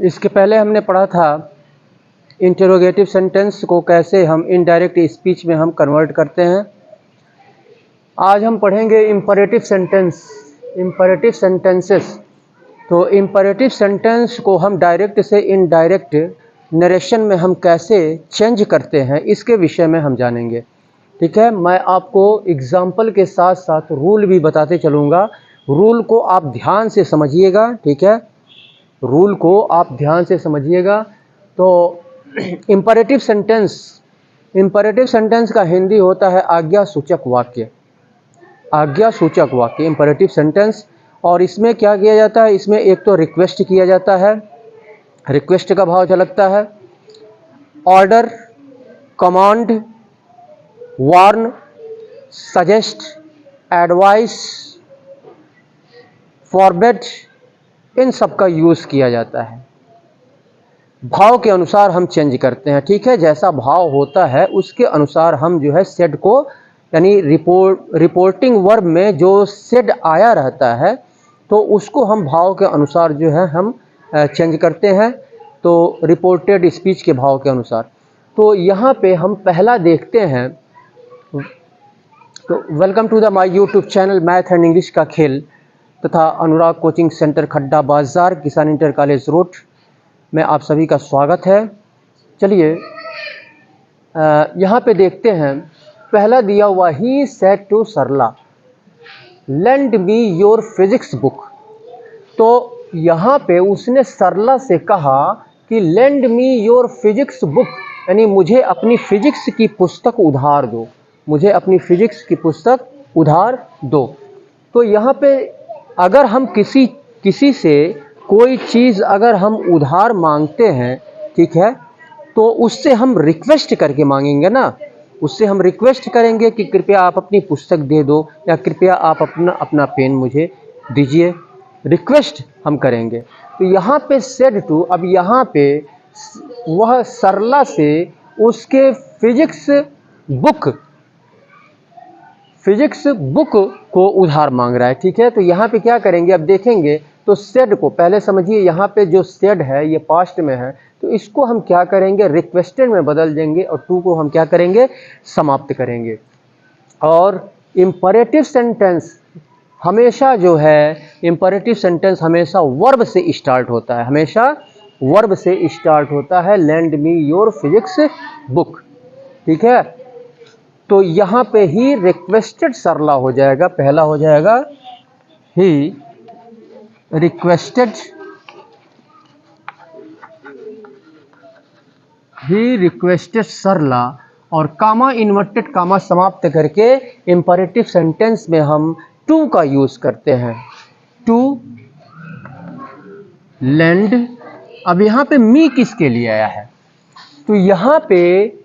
इसके पहले हमने पढ़ा था इंटरोगेटिव सेंटेंस को कैसे हम इनडायरेक्ट स्पीच में हम कन्वर्ट करते हैं। आज हम पढ़ेंगे इम्परेटिव सेंटेंस, इम्परेटिव सेंटेंसेस। तो इम्परेटिव सेंटेंस को हम डायरेक्ट से इनडायरेक्ट नरेशन में हम कैसे चेंज करते हैं, इसके विषय में हम जानेंगे। ठीक है, मैं आपको एग्जाम्पल के साथ साथ रूल भी बताते चलूँगा। रूल को आप ध्यान से समझिएगा। ठीक है, रूल को आप ध्यान से समझिएगा। तो इम्परेटिव सेंटेंस, इम्परेटिव सेंटेंस का हिंदी होता है आज्ञा सूचक वाक्य, आज्ञा सूचक वाक्य इम्परेटिव सेंटेंस। और इसमें क्या किया जाता है, इसमें एक तो रिक्वेस्ट किया जाता है, रिक्वेस्ट का भाव झलकता है। Order, command, warn, suggest, advice, forbid, इन सब का यूज़ किया जाता है। भाव के अनुसार हम चेंज करते हैं। ठीक है, जैसा भाव होता है उसके अनुसार हम जो है सेड को, यानी रिपोर्टिंग वर्ब में जो सेड आया रहता है तो उसको हम भाव के अनुसार जो है हम चेंज करते हैं, तो रिपोर्टेड स्पीच के भाव के अनुसार। तो यहाँ पे हम पहला देखते हैं। तो welcome to the my YouTube channel math and English का खेल तथा अनुराग कोचिंग सेंटर खड्डा बाजार, किसान इंटर कॉलेज रोड में आप सभी का स्वागत है। चलिए यहाँ पे देखते हैं। पहला दिया हुआ, he said to Sarla lend me your physics book. तो यहाँ पे उसने सरला से कहा कि lend me your physics book, यानी मुझे अपनी फिजिक्स की पुस्तक उधार दो, मुझे अपनी फिजिक्स की पुस्तक उधार दो। तो यहाँ पे अगर हम किसी से कोई चीज़ अगर हम उधार मांगते हैं, ठीक है, तो उससे हम रिक्वेस्ट करके मांगेंगे ना, उससे हम रिक्वेस्ट करेंगे कि कृपया आप अपनी पुस्तक दे दो या कृपया आप अपना पेन मुझे दीजिए, रिक्वेस्ट हम करेंगे। तो यहाँ पे सेड टू, अब यहाँ पे वह सरला से उसके फिजिक्स बुक को उधार मांग रहा है। ठीक है, तो यहाँ पे क्या करेंगे, अब देखेंगे। तो सेड को पहले समझिए, यहाँ पे जो सेड है ये पास्ट में है, तो इसको हम क्या करेंगे, रिक्वेस्टेड में बदल देंगे और टू को हम क्या करेंगे, समाप्त करेंगे। और इम्परेटिव सेंटेंस हमेशा जो है, इम्परेटिव सेंटेंस हमेशा वर्ब से स्टार्ट होता है, हमेशा वर्ब से स्टार्ट होता है। Land me your physics book. ठीक है, तो यहाँ पे ही रिक्वेस्टेड सरला हो जाएगा, पहला हो जाएगा ही रिक्वेस्टेड सरला, और कामा इन्वर्टेड कामा समाप्त करके इम्परेटिव सेंटेंस में हम टू का यूज करते हैं, टू लेंड। अब यहाँ पे मी किसके लिए आया है, तो यहाँ पे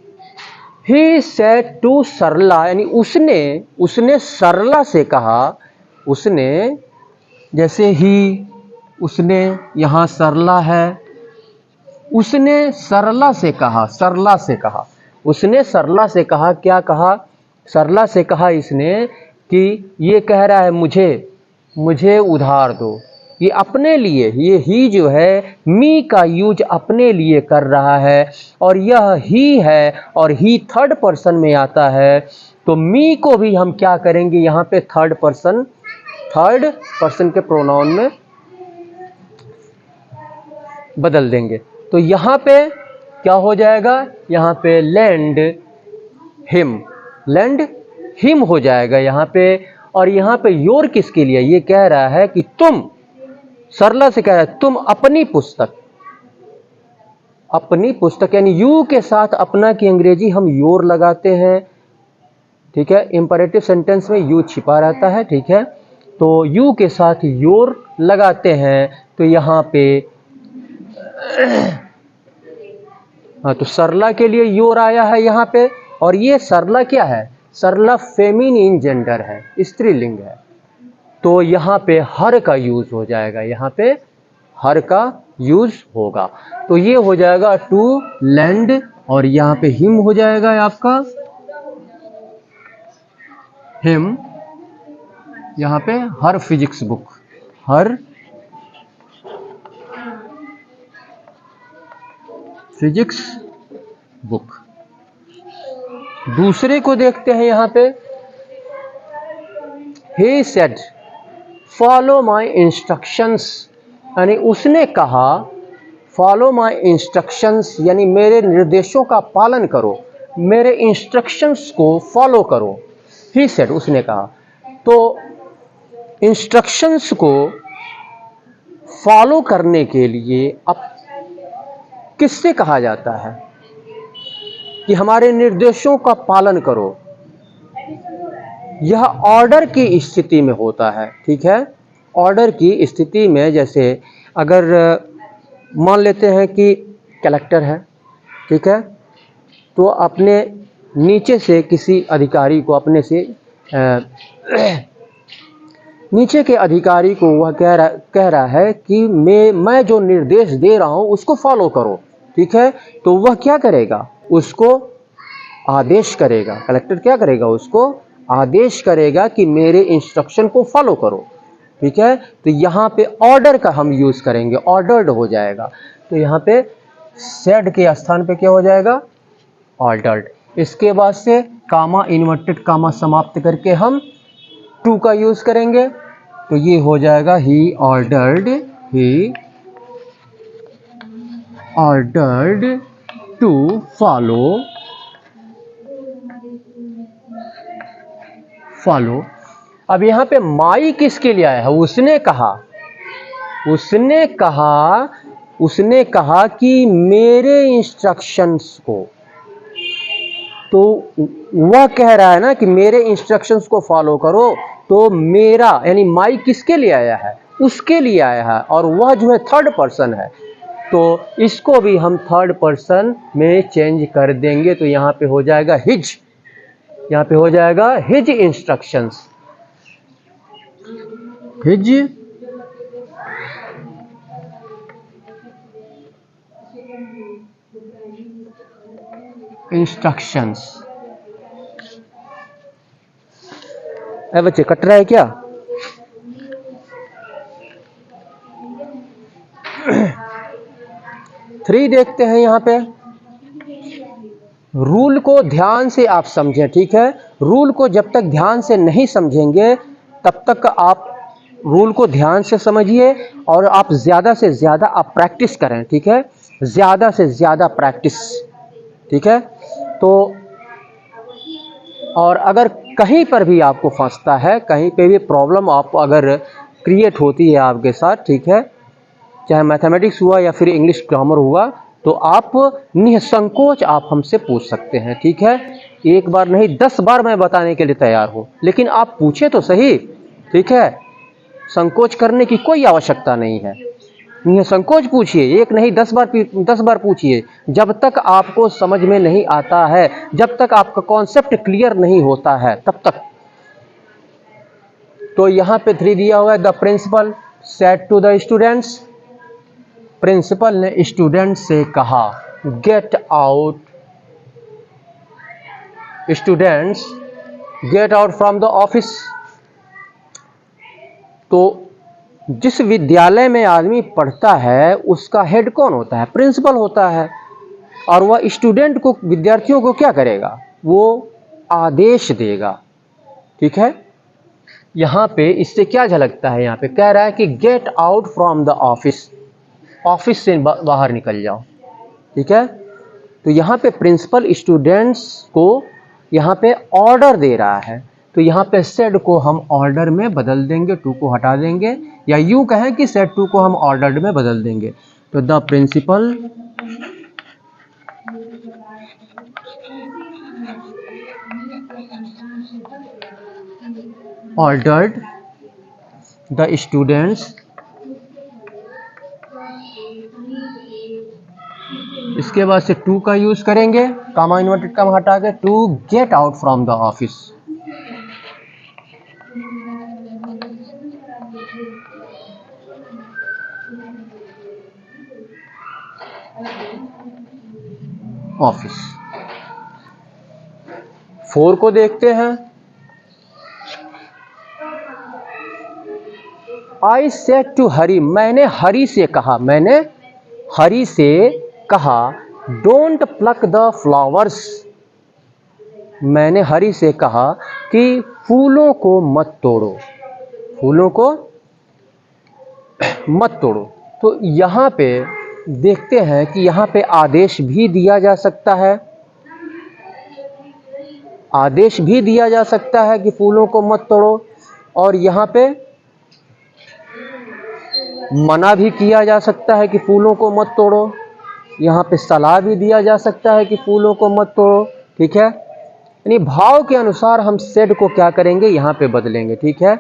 ही सेड टू सरला, यानी उसने सरला से कहा, उसने, जैसे ही उसने, यहाँ सरला है, उसने सरला से कहा, उसने सरला से कहा, क्या कहा, सरला से कहा इसने कि ये कह रहा है मुझे उधार दो। ये अपने लिए, ये ही जो है मी का यूज अपने लिए कर रहा है, और यह ही है, और ही थर्ड पर्सन में आता है। तो मी को भी हम क्या करेंगे, यहाँ पे थर्ड पर्सन के प्रोनाउन में बदल देंगे। तो यहाँ पे क्या हो जाएगा, यहाँ पे लैंड हिम हो जाएगा यहाँ पे। और यहाँ पे योर किसके लिए, ये कह रहा है कि तुम, सरला से कह रहा है तुम अपनी पुस्तक, यानी यू के साथ अपना की अंग्रेजी हम योर लगाते हैं। ठीक है, इंपरेटिव सेंटेंस में यू छिपा रहता है। ठीक है, तो यू के साथ योर लगाते हैं। तो यहाँ पे हाँ, तो सरला के लिए योर आया है यहाँ पे। और ये सरला क्या है, सरला फेमिनिन जेंडर है, स्त्रीलिंग है। तो यहाँ पे हर का यूज हो जाएगा, यहाँ पे हर का यूज होगा। तो ये हो जाएगा टू लैंड, और यहाँ पे हिम हो जाएगा आपका, हिम, यहाँ पे हर फिजिक्स बुक, हर फिजिक्स बुक। दूसरे को देखते हैं यहाँ पे, he said follow my instructions, यानी उसने कहा follow my instructions, यानी मेरे निर्देशों का पालन करो, मेरे इंस्ट्रक्शंस को फॉलो करो। he said, उसने कहा। तो इंस्ट्रक्शंस को फॉलो करने के लिए अब किससे कहा जाता है कि हमारे निर्देशों का पालन करो? यह ऑर्डर की स्थिति में होता है, ठीक है। ऑर्डर की स्थिति में, जैसे अगर मान लेते हैं कि कलेक्टर है, ठीक है, तो अपने नीचे से किसी अधिकारी को, अपने से नीचे के अधिकारी को वह कह रहा है कि मैं जो निर्देश दे रहा हूं उसको फॉलो करो, ठीक है। तो वह क्या करेगा? उसको आदेश करेगा। कलेक्टर क्या करेगा? उसको आदेश करेगा कि मेरे इंस्ट्रक्शन को फॉलो करो, ठीक है। तो यहाँ पे ऑर्डर का हम यूज करेंगे, ऑर्डर्ड हो जाएगा। तो यहाँ पे सेड के स्थान पे क्या हो जाएगा? ऑर्डर्ड। इसके बाद से कामा, इन्वर्टेड कामा समाप्त करके हम टू का यूज करेंगे, तो ये हो जाएगा ही ऑर्डर्ड टू फॉलो। अब यहाँ पे माई किसके लिए आया है? उसने कहा कि मेरे इंस्ट्रक्शंस को, तो वह कह रहा है ना कि मेरे इंस्ट्रक्शंस को फॉलो करो। तो मेरा यानी माई किसके लिए आया है? उसके लिए आया है, और वह जो है थर्ड पर्सन है, तो इसको भी हम थर्ड पर्सन में चेंज कर देंगे। तो यहाँ पे हो जाएगा हिज, यहाँ पे हो जाएगा हिज इंस्ट्रक्शंस, हिज इंस्ट्रक्शंस। बच्चे कट रहा है क्या? थ्री देखते हैं यहाँ पे। रूल को ध्यान से आप समझें, ठीक है। रूल को जब तक ध्यान से नहीं समझेंगे तब तक आप रूल को ध्यान से समझिए, और आप ज़्यादा से ज़्यादा आप प्रैक्टिस करें, ठीक है। ज़्यादा से ज़्यादा प्रैक्टिस, ठीक है। तो और अगर कहीं पर भी आपको फंसता है, कहीं पे भी प्रॉब्लम आप अगर क्रिएट होती है आपके साथ, ठीक है, चाहे मैथमेटिक्स हुआ या फिर इंग्लिश ग्रामर हुआ, तो आप निसंकोच आप हमसे पूछ सकते हैं, ठीक है। एक बार नहीं 10 बार मैं बताने के लिए तैयार हूँ, लेकिन आप पूछे तो सही, ठीक है। संकोच करने की कोई आवश्यकता नहीं है, निसंकोच पूछिए, एक नहीं 10 बार पूछिए। जब तक आपको समझ में नहीं आता है, जब तक आपका कॉन्सेप्ट क्लियर नहीं होता है, तब तक। तो यहाँ पे 3 दिया हुआ है, the principal said to the students. Principal ने स्टूडेंट से कहा, get out, students get out from the office. तो जिस विद्यालय में आदमी पढ़ता है उसका हेड कौन होता है? प्रिंसिपल होता है। और वह स्टूडेंट को, विद्यार्थियों को क्या करेगा? वो आदेश देगा, ठीक है। यहाँ पे इससे क्या झलकता है? यहाँ पे कह रहा है कि gate out from the office, office से बाहर निकल जाओ, ठीक है। तो यहाँ पे प्रिंसिपल स्टूडेंट्स को यहाँ पे ऑर्डर दे रहा है, तो यहाँ पे सेड को हम ऑर्डर में बदल देंगे, टू को हटा देंगे, या यूं कहें कि सेड टू को हम ऑर्डर में बदल देंगे। तो the principal ordered the students, इसके बाद से टू का यूज करेंगे, कामा इन्वर्टेड कामा हटा के, to get out from the office. Office. 4 को देखते हैं। आई सेड टू हरी, मैंने हरी से कहा, डोंट प्लक द फ्लावर्स, मैंने हरि से कहा कि फूलों को मत तोड़ो, फूलों को मत तोड़ो। तो यहाँ पे देखते हैं कि यहाँ पे आदेश भी दिया जा सकता है, आदेश भी दिया जा सकता है कि फूलों को मत तोड़ो, और यहाँ पे मना भी किया जा सकता है कि फूलों को मत तोड़ो, यहाँ पे सलाह भी दिया जा सकता है कि फूलों को मत तोड़ो। ठीक है, यानी भाव के अनुसार हम सेड को क्या करेंगे, यहाँ पे बदलेंगे। ठीक है,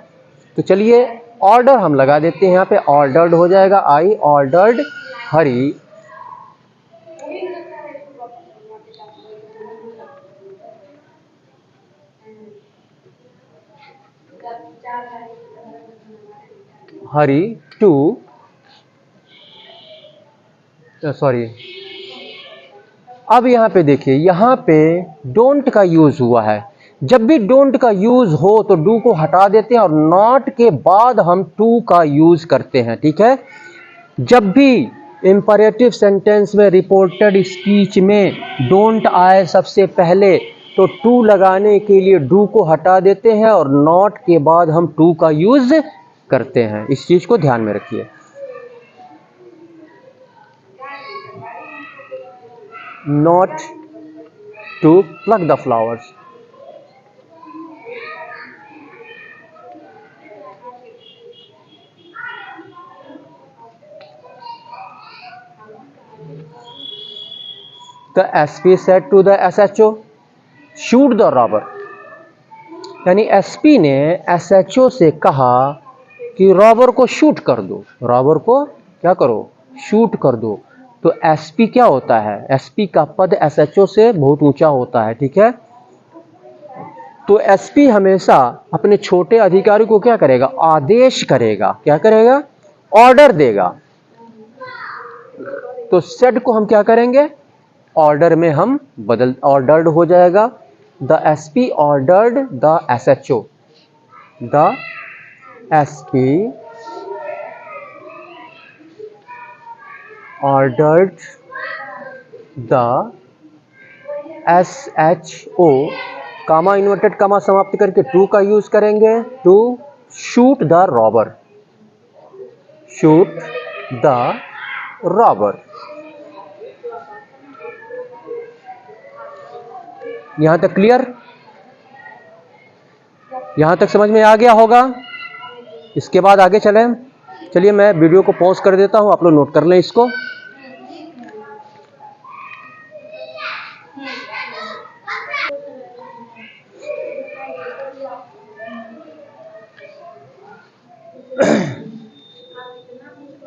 तो चलिए ऑर्डर हम लगा देते हैं, यहाँ पे ऑर्डर्ड हो जाएगा, I ordered Hari Hari to, sorry, अब यहाँ पे देखिए, यहाँ पे डोंट का यूज हुआ है। जब भी डोंट का यूज हो तो डू को हटा देते हैं और नॉट के बाद हम टू का यूज करते हैं। ठीक है, जब भी इंपरेटिव सेंटेंस में, रिपोर्टेड स्पीच में डोंट आए सबसे पहले, तो टू लगाने के लिए डू को हटा देते हैं और नॉट के बाद हम टू का यूज करते हैं। इस चीज को ध्यान में रखिए। Not to pluck the flowers, the SP said to the SHO shoot the robber, यानी एसपी ने एसएचओ से कहा कि रॉबर को शूट कर दो, रॉबर को क्या करो, शूट कर दो। तो एसपी क्या होता है, एसपी का पद एसएचओ से बहुत ऊंचा होता है। ठीक है, तो एसपी हमेशा अपने छोटे अधिकारी को क्या करेगा, आदेश करेगा, क्या करेगा, ऑर्डर देगा। तो सेड को हम क्या करेंगे, ऑर्डर में हम बदल, ऑर्डर्ड हो जाएगा। The SP ordered the SHO, the SP ordered the SHO, comma inverted comma समाप्त करके टू का यूज करेंगे, to shoot the robber, shoot the robber. यहां तक क्लियर, यहां तक समझ में आ गया होगा। इसके बाद आगे चलें। चलिए मैं वीडियो को पॉज कर देता हूं, आप लोग नोट कर लें इसको।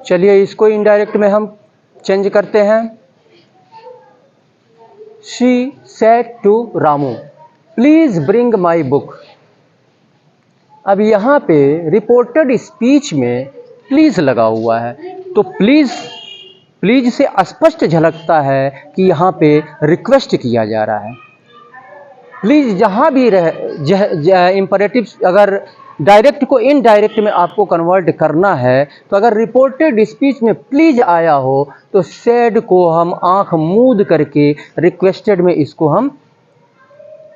चलिए इसको इनडायरेक्ट में हम चेंज करते हैं। She said to Ramu please bring my book. अब यहाँ पे रिपोर्टेड स्पीच में प्लीज लगा हुआ है, तो प्लीज, प्लीज से स्पष्ट झलकता है कि यहाँ पे रिक्वेस्ट किया जा रहा है। प्लीज जहाँ भी रहे, इंपरेटिव अगर डायरेक्ट को इनडायरेक्ट में आपको कन्वर्ट करना है, तो अगर रिपोर्टेड स्पीच में प्लीज आया हो तो सेड को हम आंख मूंद करके रिक्वेस्टेड में इसको हम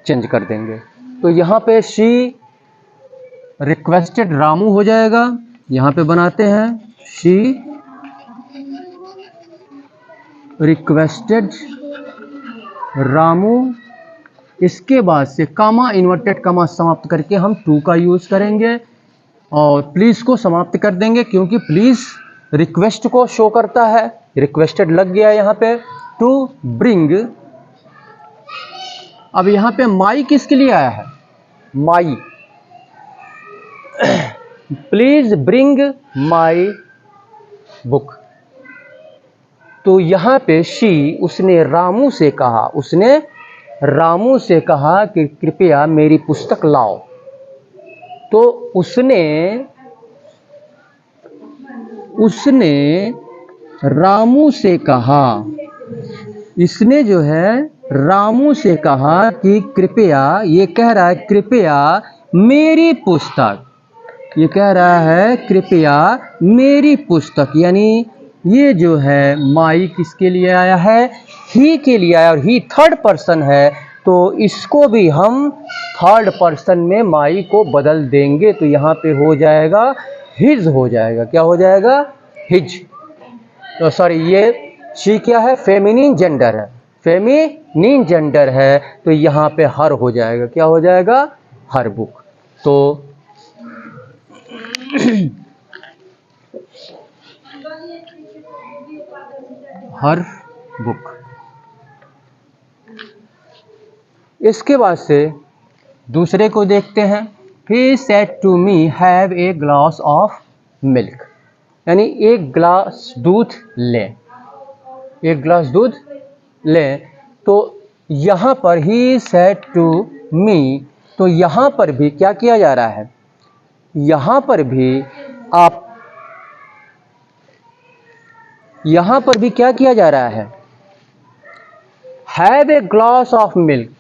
चेंज कर देंगे। तो यहाँ पे शी रिक्वेस्टेड रामू हो जाएगा। यहाँ पे बनाते हैं शी रिक्वेस्टेड रामू, इसके बाद से कामा इन्वर्टेड कामा समाप्त करके हम टू का यूज करेंगे और प्लीज को समाप्त कर देंगे, क्योंकि प्लीज रिक्वेस्ट को शो करता है। रिक्वेस्टेड लग गया यहाँ पे, टू ब्रिंग। अब यहाँ पे माई किसके लिए आया है, माई, प्लीज ब्रिंग माई बुक। तो यहाँ पे शी, उसने रामू से कहा, उसने रामू से कहा कि कृपया मेरी पुस्तक लाओ। तो उसने रामू से कहा, इसने जो है रामू से कहा कि कृपया, ये कह रहा है कृपया मेरी पुस्तक, ये कह रहा है कृपया मेरी पुस्तक, यानी ये जो है माई किसके लिए आया है, ही के लिए आया, और ही थर्ड पर्सन है, तो इसको भी हम थर्ड पर्सन में माई को बदल देंगे, तो यहाँ पे हो जाएगा हिज हो जाएगा। क्या हो जाएगा, हिज। तो सॉरी, ये शी क्या है, फेमिनिन जेंडर है, फेमिनिन जेंडर है, तो यहाँ पे हर हो जाएगा। क्या हो जाएगा, हर बुक। तो हर बुक। इसके बाद से दूसरे को देखते हैं। He said to me have a glass of milk, यानी एक ग्लास दूध लें, एक ग्लास दूध लें। तो यहाँ पर ही सेड टू मी, तो यहाँ पर भी क्या किया जा रहा है, यहाँ पर भी आप, यहाँ पर भी क्या किया जा रहा है, have a glass of milk,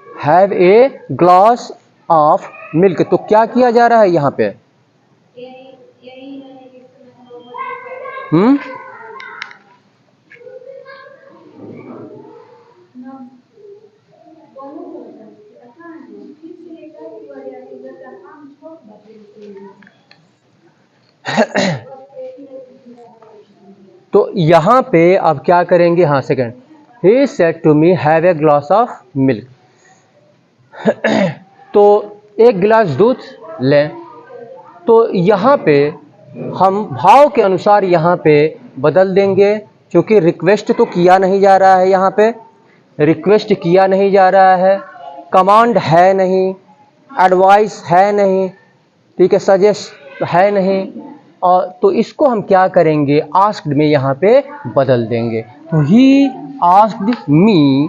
have a glass of milk, तो क्या किया जा रहा है यहाँ पे, तो यहाँ पे अब क्या करेंगे, हाँ second, he said to me have a glass of milk, तो एक गिलास दूध लें। तो यहाँ पे हम भाव के अनुसार यहाँ पे बदल देंगे, क्योंकि रिक्वेस्ट तो किया नहीं जा रहा है, यहाँ पे रिक्वेस्ट किया नहीं जा रहा है, कमांड है नहीं, एडवाइस है नहीं, ठीक है, सजेस्ट है नहीं, और तो इसको हम क्या करेंगे, आस्क्ड में यहाँ पे बदल देंगे। तो he asked me,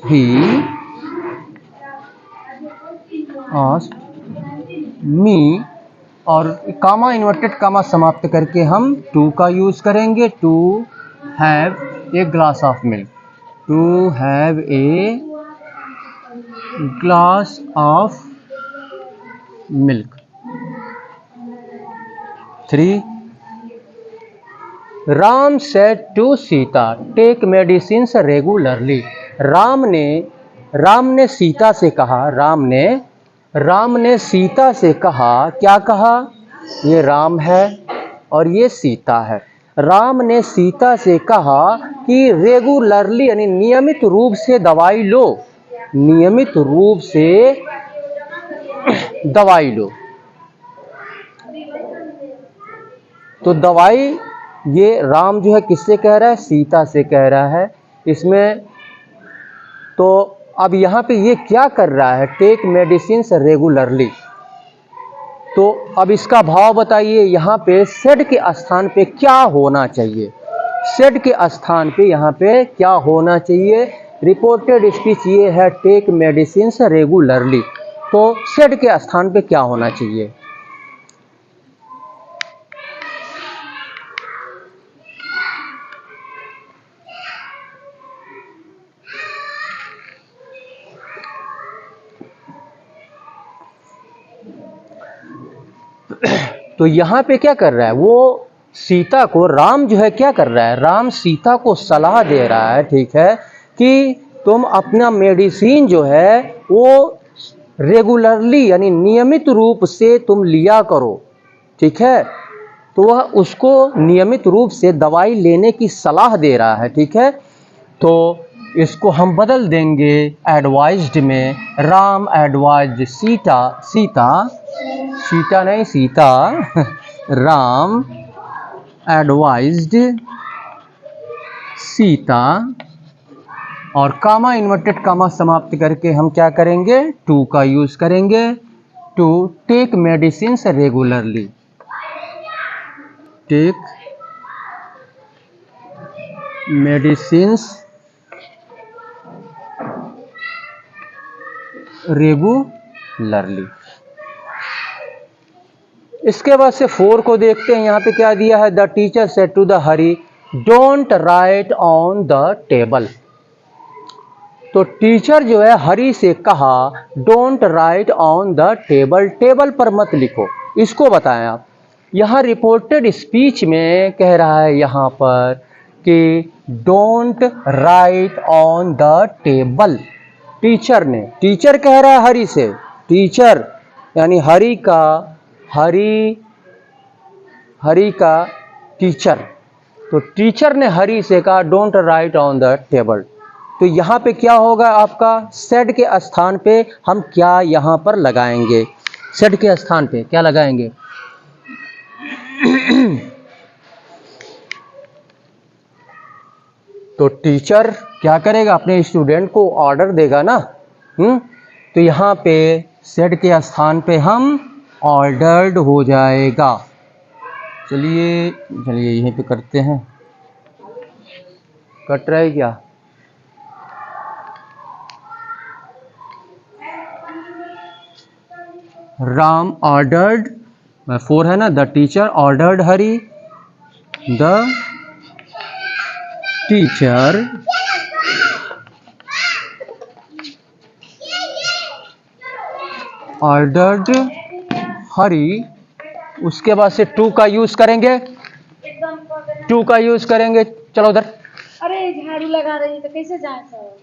he asked me, और कामा इन्वर्टेड कामा समाप्त करके हम टू का यूज करेंगे, to have a glass of milk, to have a glass of milk. 3 Ram said to Sita take medicines regularly, Ram ने सीता से कहा, राम ने सीता से कहा, क्या कहा, ये राम है और ये सीता है, राम ने सीता से कहा कि रेगुलरली यानी नियमित रूप से दवाई लो, नियमित रूप से दवाई लो। तो दवाई ये राम जो है किससे कह रहा है, सीता से कह रहा है इसमें। तो अब यहाँ पे ये क्या कर रहा है, टेक मेडिसिन्स रेगुलरली, तो अब इसका भाव बताइए, यहाँ पे सेड के स्थान पे क्या होना चाहिए, सेड के स्थान पे यहाँ पे क्या होना चाहिए, रिपोर्टेड स्पीच ये है टेक मेडिसिन्स रेगुलरली, तो सेड के स्थान पे क्या होना चाहिए, तो यहाँ पे क्या कर रहा है, वो सीता को, राम जो है क्या कर रहा है, राम सीता को सलाह दे रहा है, ठीक है, कि तुम अपना मेडिसिन जो है वो रेगुलरली यानी नियमित रूप से तुम लिया करो, ठीक है, तो वह उसको नियमित रूप से दवाई लेने की सलाह दे रहा है, ठीक है। तो इसको हम बदल देंगे एडवाइज्ड में, राम एडवाइज्ड सीता, सीता नहीं सीता, राम एडवाइज्ड सीता, और कामा इन्वर्टेड कामा समाप्त करके हम क्या करेंगे, टू का यूज करेंगे, to take medicines regularly, take medicines regularly. इसके बाद से 4 को देखते हैं, यहाँ पे क्या दिया है, the teacher said to the Hari don't write on the table, तो टीचर जो है हरी से कहा don't write on the table, table पर मत लिखो, इसको बताएं आप, यहाँ रिपोर्टेड स्पीच में कह रहा है यहाँ पर कि don't write on the table. Teacher कह रहा है हरि से, टीचर यानी हरि का टीचर, तो टीचर ने हरि से कहा don't write on the table. तो यहाँ पे क्या होगा आपका, सेड के स्थान पे हम क्या यहाँ पर लगाएंगे, सेड के स्थान पे क्या लगाएंगे? तो टीचर क्या करेगा, अपने स्टूडेंट को ऑर्डर देगा ना। तो यहाँ पे सेड के स्थान पे हम ऑर्डर्ड हो जाएगा। चलिए यहीं पे करते हैं, कट रहा है क्या? राम ऑर्डर्ड, 4 है ना, the teacher ordered Hari, the teacher ordered Hari. उसके बाद से टू का यूज करेंगे, चलो उधर। अरे झाड़ू लगा रही है तो कैसे जाए सर?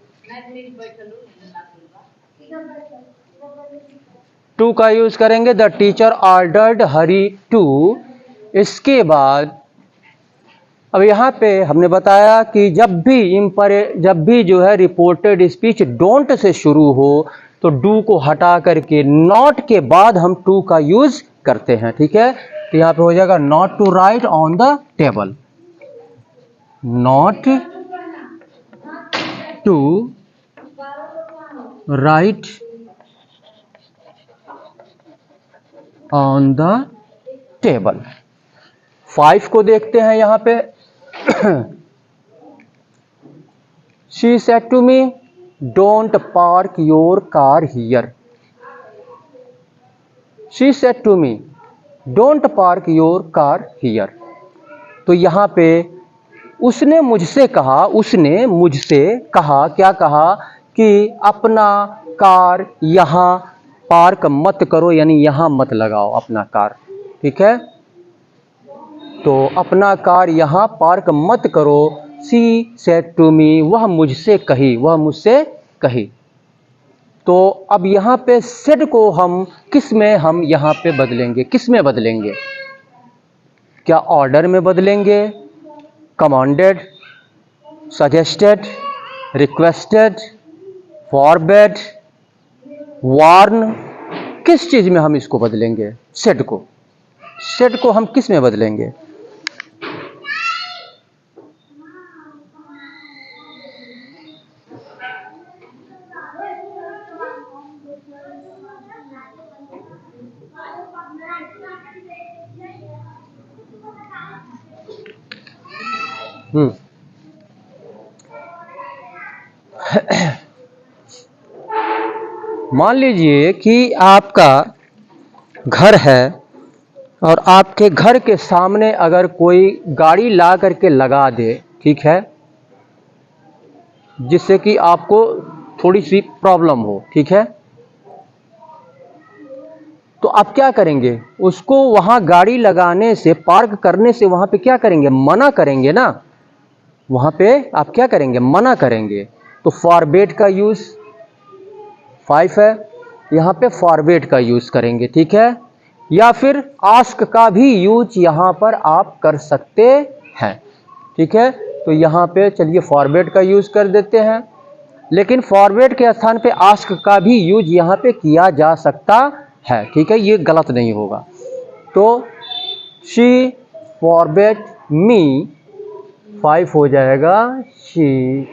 टू का यूज करेंगे, the teacher ordered Hari to. इसके बाद अब यहाँ पे हमने बताया कि जब भी जो है रिपोर्टेड स्पीच डोंट से शुरू हो तो डू को हटा करके नॉट के बाद हम टू का यूज करते हैं, ठीक है। तो यहाँ पे हो जाएगा not to write on the table, not to write on the table. 5 को देखते हैं यहाँ पे। She said to me don't park your car here. She said to me don't park your car here. तो यहाँ पे उसने मुझसे कहा, क्या कहा कि अपना कार यहाँ पार्क मत करो, यानी यहाँ मत लगाओ अपना कार, ठीक है। तो अपना कार यहाँ पार्क मत करो। शी सेड टू मी, वह मुझसे कही। तो अब यहाँ पे सेड को हम किस में यहाँ पे बदलेंगे, किस में बदलेंगे? क्या ऑर्डर में बदलेंगे, commanded, suggested, requested, forbade, warn, किस चीज में हम इसको बदलेंगे? सेड को हम किस में बदलेंगे? मान लीजिए कि आपका घर है और आपके घर के सामने अगर कोई गाड़ी ला करके लगा दे, ठीक है, जिससे कि आपको थोड़ी सी प्रॉब्लम हो, ठीक है, तो आप क्या करेंगे? उसको वहां गाड़ी लगाने से, पार्क करने से वहां पे क्या करेंगे? मना करेंगे ना। वहां पे आप क्या करेंगे? मना करेंगे। तो फॉरबेड का यूज 5 है, यहां पे फॉरबेड का यूज करेंगे, ठीक है। या फिर आस्क का भी यूज यहां पर आप कर सकते हैं, ठीक है। तो यहां पे चलिए फॉरबेड का यूज कर देते हैं, लेकिन फॉरबेड के स्थान पे आस्क का भी यूज यहां पे किया जा सकता है, ठीक है, ये गलत नहीं होगा। तो शी फॉरबेड मी, 5 हो जाएगा शी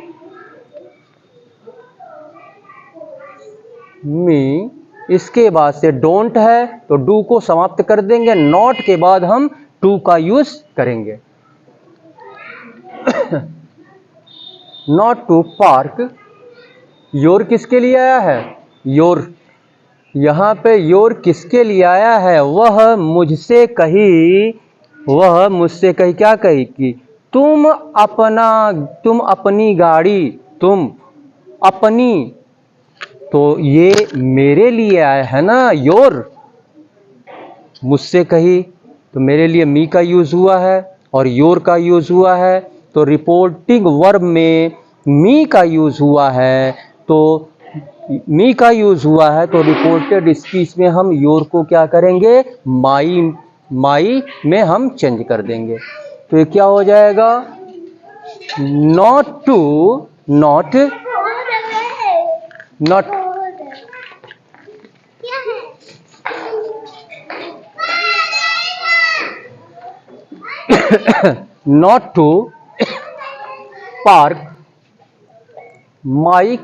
मी। इसके बाद से डोंट है तो डू को समाप्त कर देंगे, नॉट के बाद हम टू का यूज करेंगे। नॉट टू पार्क, योर किसके लिए आया है? योर, यहां पे योर किसके लिए आया है? वह मुझसे कही, क्या कही कि तुम अपनी गाड़ी, तुम अपनी, तो ये मेरे लिए आया है ना, योर, मुझसे कही, तो मेरे लिए मी का यूज़ हुआ है और योर का यूज़ हुआ है, तो रिपोर्टिंग वर्ब में मी का यूज़ हुआ है, तो मी का यूज़ हुआ है, तो रिपोर्टेड स्पीच में हम योर को क्या करेंगे, माई में हम चेंज कर देंगे। तो ये क्या हो जाएगा, not to, not not to park my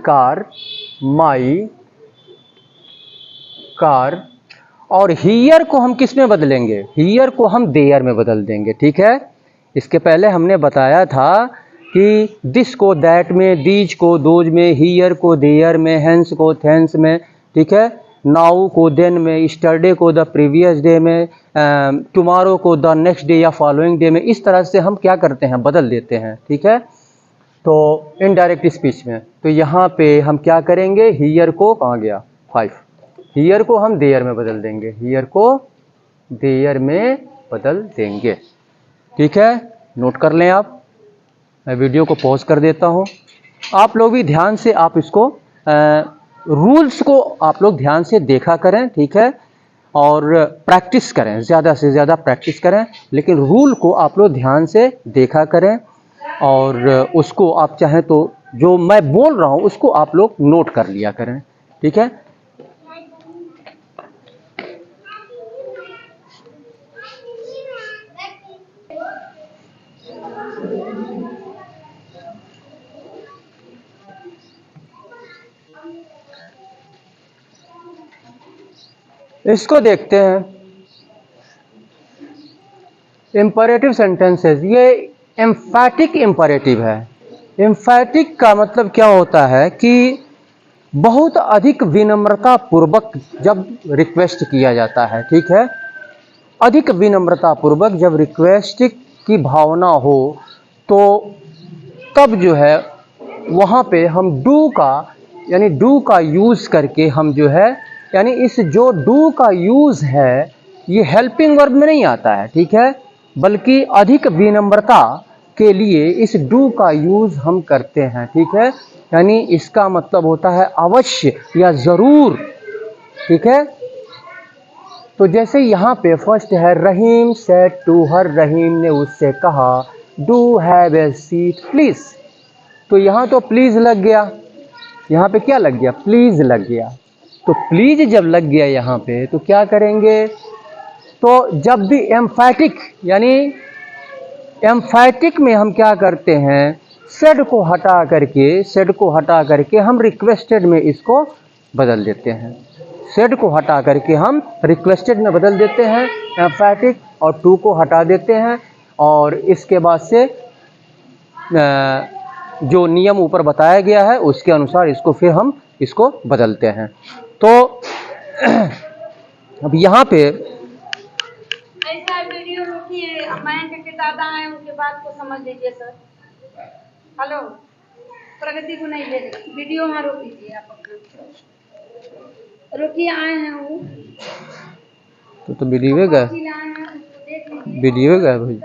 car, और हियर को हम किस में बदलेंगे, हियर को हम देयर में बदल देंगे। ठीक है, इसके पहले हमने बताया था कि दिस को दैट में, दीज को दोज में, हियर को देयर में, हेंस को थेंस में। ठीक है, नाउ को देन में, स्टरडे को द प्रीवियस डे में, टुमारो को द नेक्स्ट डे या फॉलोइंग डे में। इस तरह से हम क्या करते हैं, बदल देते हैं। ठीक है, तो इनडायरेक्ट स्पीच में तो यहाँ पे हम क्या करेंगे, हियर को कहाँ गया 5, हियर को हम देयर में बदल देंगे, हियर को देयर में बदल देंगे। ठीक है, नोट कर लें आप। मैं वीडियो को पॉज कर देता हूँ, आप लोग भी ध्यान से आप इसको रूल्स को आप लोग ध्यान से देखा करें। ठीक है, और प्रैक्टिस करें, ज़्यादा से ज़्यादा प्रैक्टिस करें, लेकिन रूल को आप लोग ध्यान से देखा करें और उसको आप चाहें तो जो मैं बोल रहा हूँ उसको आप लोग नोट कर लिया करें। ठीक है, इसको देखते हैं, इम्परेटिव सेंटेंसेस। ये एम्फैटिक इम्परेटिव है। एम्फैटिक का मतलब क्या होता है कि बहुत अधिक विनम्रता पूर्वक जब रिक्वेस्ट किया जाता है। ठीक है, अधिक विनम्रता पूर्वक जब रिक्वेस्ट की भावना हो तो तब जो है वहाँ पे हम डू का, यानी डू का यूज़ करके हम जो है, यानी इस जो डू का यूज़ है ये हेल्पिंग वर्ब में नहीं आता है। ठीक है, बल्कि अधिक विनम्रता के लिए इस डू का यूज़ हम करते हैं। ठीक है, यानी इसका मतलब होता है अवश्य या ज़रूर। ठीक है, तो जैसे यहाँ पे फर्स्ट है, रहीम सेड टू हर, रहीम ने उससे कहा, do have a seat please. तो यहाँ तो प्लीज लग गया, यहाँ पे क्या लग गया, प्लीज लग गया। तो प्लीज जब लग गया यहाँ पे तो क्या करेंगे, तो जब भी एम्फैटिक, यानी एम्फैटिक में हम क्या करते हैं, सेड को हटा करके हम रिक्वेस्टेड में इसको बदल देते हैं। सेड को हटा करके हम रिक्वेस्टेड में बदल देते हैं, एम्फैटिक और टू को हटा देते हैं, और इसके बाद से जो नियम ऊपर बताया गया है उसके अनुसार इसको फिर हम इसको बदलते हैं। तो अब यहाँ पे ऐसा वीडियो रोकिए, मयंक के दादा आए उनके बात को समझ लीजिए सर। हेलो, प्रगति को नहीं ले रही वीडियो, वहाँ रोक लीजिए आप अपना, रोकिए, आए हैं वो तो वीडियो गए, आए हैं, उसको देख लीजिए। वीडियो गए भाई।